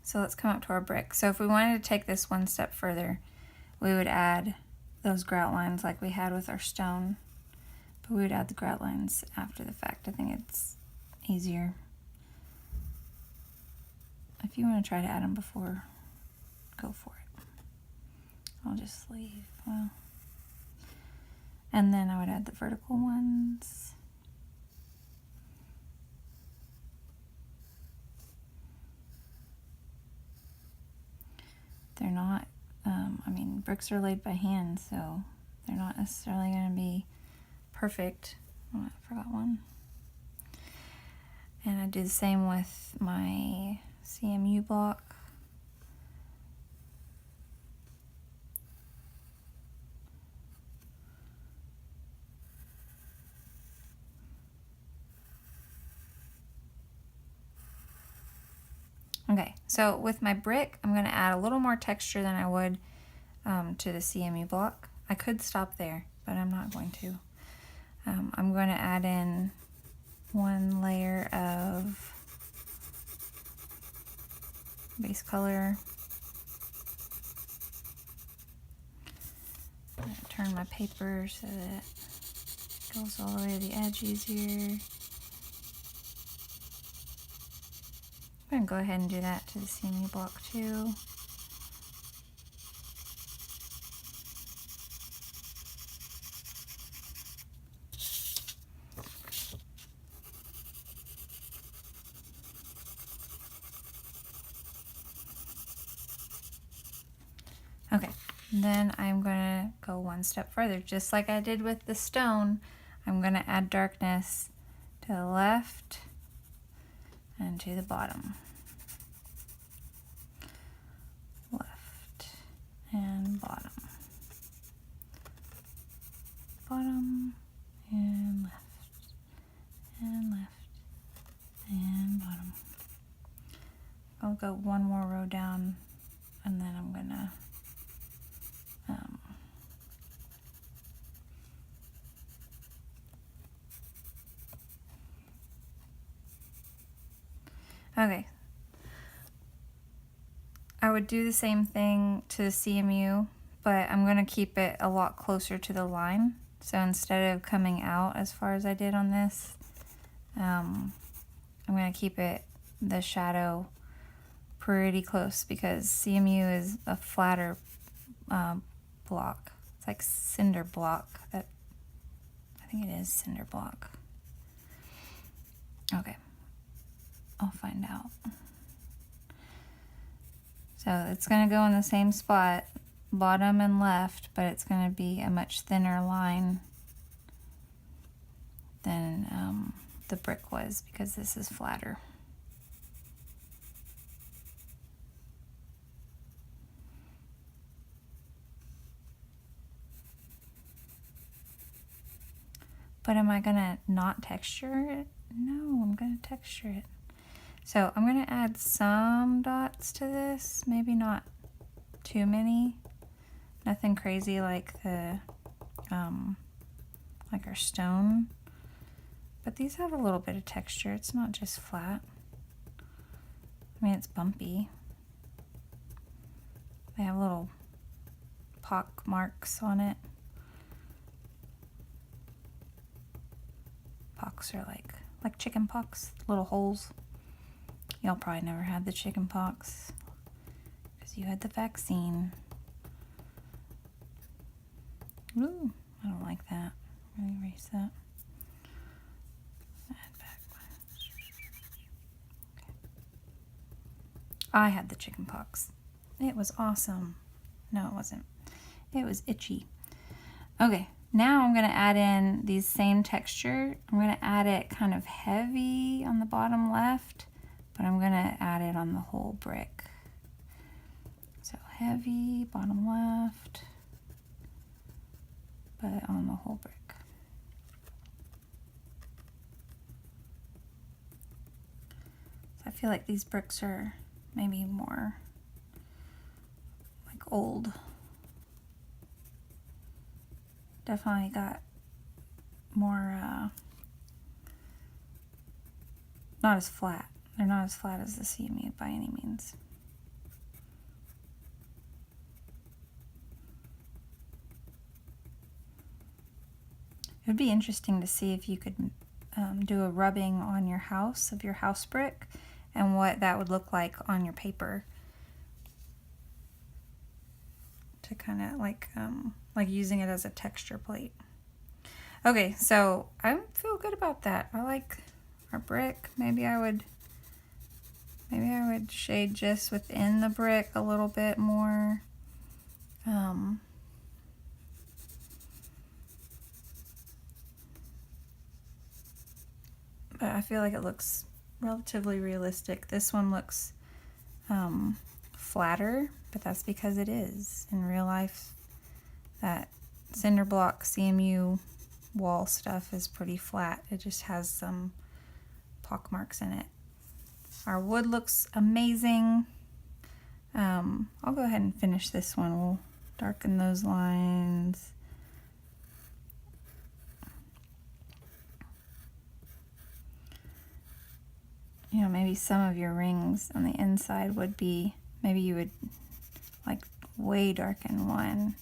So let's come up to our brick. So if we wanted to take this one step further, we would add those grout lines like we had with our stone. But we would add the grout lines after the fact. I think it's easier. If you want to try to add them before, go for it. I'll just leave. Well, and then I would add the vertical ones. They're not, I mean, bricks are laid by hand, so they're not necessarily going to be perfect. Oh, I forgot one. And I do the same with my CMU block. Okay, so with my brick, I'm going to add a little more texture than I would to the CMU block. I could stop there, but I'm not going to. I'm going to add in one layer of base color. I'm going to turn my paper so that it goes all the way to the edge easier. I'm going to go ahead and do that to the CMU block too. Okay, then I'm going to go one step further. Just like I did with the stone, I'm going to add darkness to the left and to the bottom. Left and bottom. Bottom and left and left and bottom. I'll go one more row down and then I'm going to okay. I would do the same thing to the CMU, but I'm going to keep it a lot closer to the line. So instead of coming out as far as I did on this, I'm going to keep it, the shadow, pretty close because CMU is a flatter block. It's like cinder block. I think it is cinder block. Okay. I'll find out. So it's going to go in the same spot, bottom and left, but it's going to be a much thinner line than the brick was because this is flatter. But am I going to not texture it? No, I'm going to texture it. So I'm going to add some dots to this, maybe not too many. Nothing crazy like the, like our stone. But these have a little bit of texture. It's not just flat. I mean, it's bumpy. They have little pock marks on it. Pocks are like chicken pox, little holes. Y'all probably never had the chicken pox because you had the vaccine. Ooh, I don't like that. Let me erase that. Add back. Okay. I had the chicken pox. It was awesome. No, it wasn't. It was itchy. Okay, now I'm going to add in these same texture. I'm going to add it kind of heavy on the bottom left, but I'm going to add it on the whole brick. So heavy, bottom left, but on the whole brick. So I feel like these bricks are maybe more like old. Definitely got more, not as flat. They're not as flat as the CMU by any means. would be interesting to see if you could do a rubbing on your house of your house brick and what that would look like on your paper. To kind of like using it as a texture plate. Okay, so I feel good about that. I like our brick. Maybe I would shade just within the brick a little bit more. But I feel like it looks relatively realistic. This one looks flatter, but that's because it is. In real life, that cinder block CMU wall stuff is pretty flat. It just has some pock marks in it. Our wood looks amazing. I'll go ahead and finish this one. We'll darken those lines. You know, maybe some of your rings on the inside would be, maybe you would like way darken one,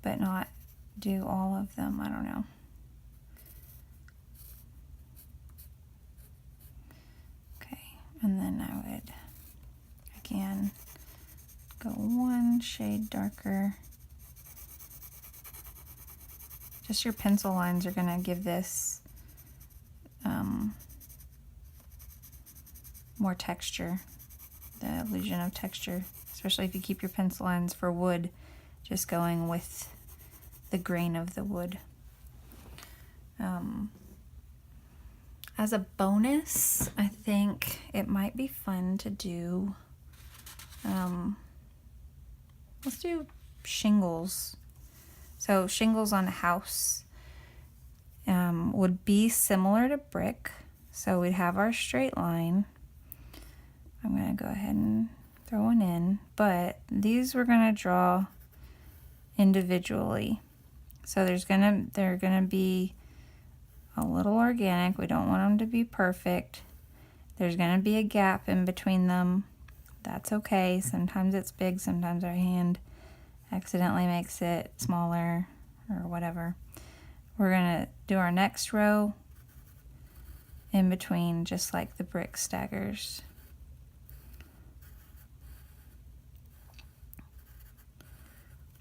but not do all of them. I don't know. Okay, and then I would, again, go one shade darker. Just your pencil lines are gonna give this more texture, the illusion of texture, especially if you keep your pencil lines for wood just going with the grain of the wood. As a bonus, I think it might be fun to do, let's do shingles. So shingles on a house would be similar to brick. So we'd have our straight line. I'm going to go ahead and throw one in, but these we're going to draw individually. So they're going to be a little organic. We don't want them to be perfect. There's going to be a gap in between them. That's okay. Sometimes it's big, sometimes our hand accidentally makes it smaller or whatever. We're going to do our next row in between, just like the brick staggers.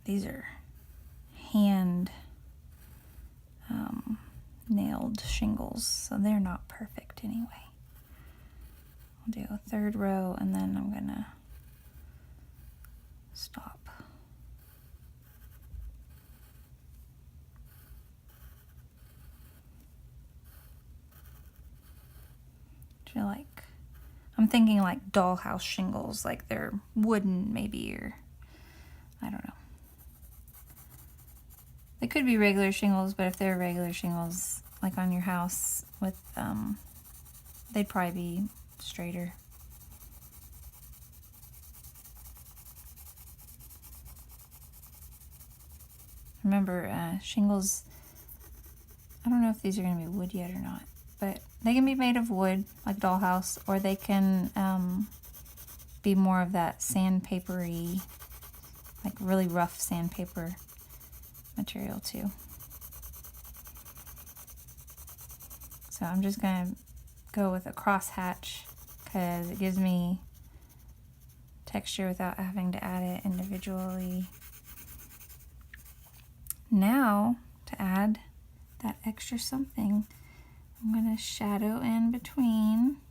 These are hand nailed shingles, so they're not perfect anyway. I'll do a third row and then I'm gonna stop. I feel like I'm thinking like dollhouse shingles, like they're wooden maybe, or I don't know. They could be regular shingles, but if they're regular shingles, like on your house, with they'd probably be straighter. Remember, shingles, I don't know if these are going to be wood yet or not, but they can be made of wood, like dollhouse, or they can be more of that sandpapery, like really rough sandpaper material too. So I'm just going to go with a crosshatch because it gives me texture without having to add it individually. Now, to add that extra something, I'm going to shadow in between.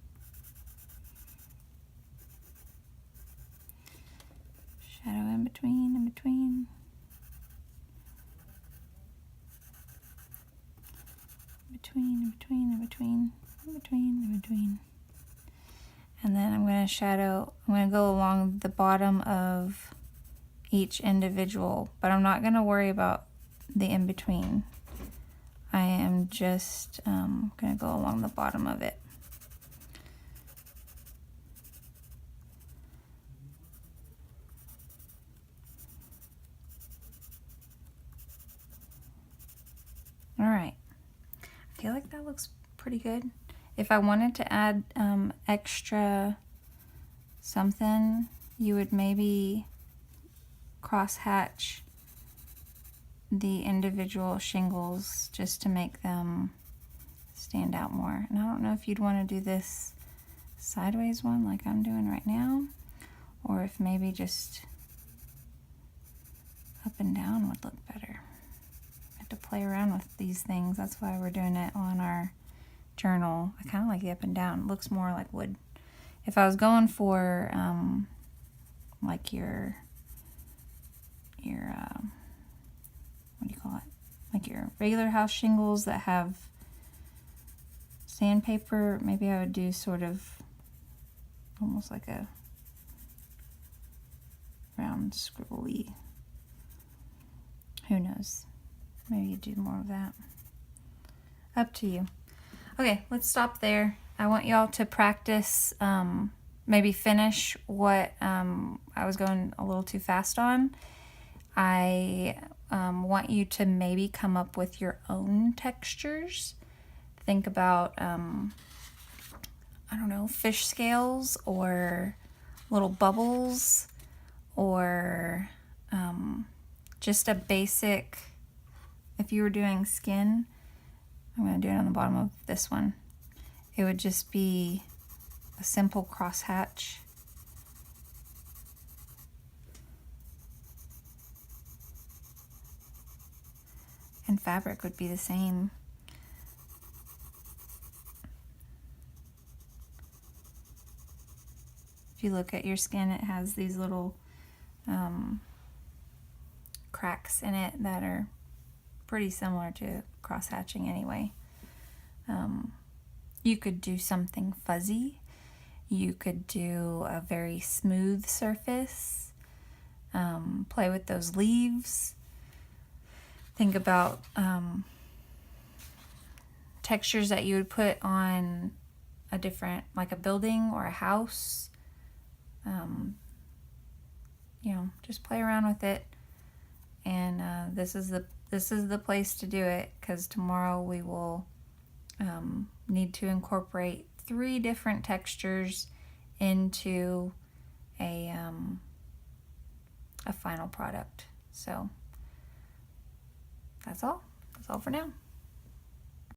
Shadow in between, in between. In between. And then I'm going to go along the bottom of each individual, but I'm not going to worry about the in-between. I am just going to go along the bottom of it. All right. I feel like that looks pretty good. If I wanted to add extra something, you would maybe crosshatch the individual shingles just to make them stand out more. And I don't know if you'd want to do this sideways one like I'm doing right now, or if maybe just up and down would look better. I have to play around with these things. That's why we're doing it on our journal. I kind of like the up and down. It looks more like wood. If I was going for like your what do you call it? Like your regular house shingles that have sandpaper, maybe I would do sort of almost like a round scribbly. Who knows? Maybe you do more of that. Up to you. Okay, let's stop there. I want y'all to practice, maybe finish what I was going a little too fast on. I want you to maybe come up with your own textures. Think about, I don't know, fish scales or little bubbles, or just a basic, if you were doing skin, I'm going to do it on the bottom of this one. It would just be a simple crosshatch. And fabric would be the same. If you look at your skin, it has these little cracks in it that are pretty similar to cross-hatching anyway. You could do something fuzzy. You could do a very smooth surface. Play with those leaves. Think about textures that you would put on a different, like a building or a house. You know, just play around with it. And this is the place to do it, because tomorrow we will need to incorporate 3 different textures into a final product. So that's all for now.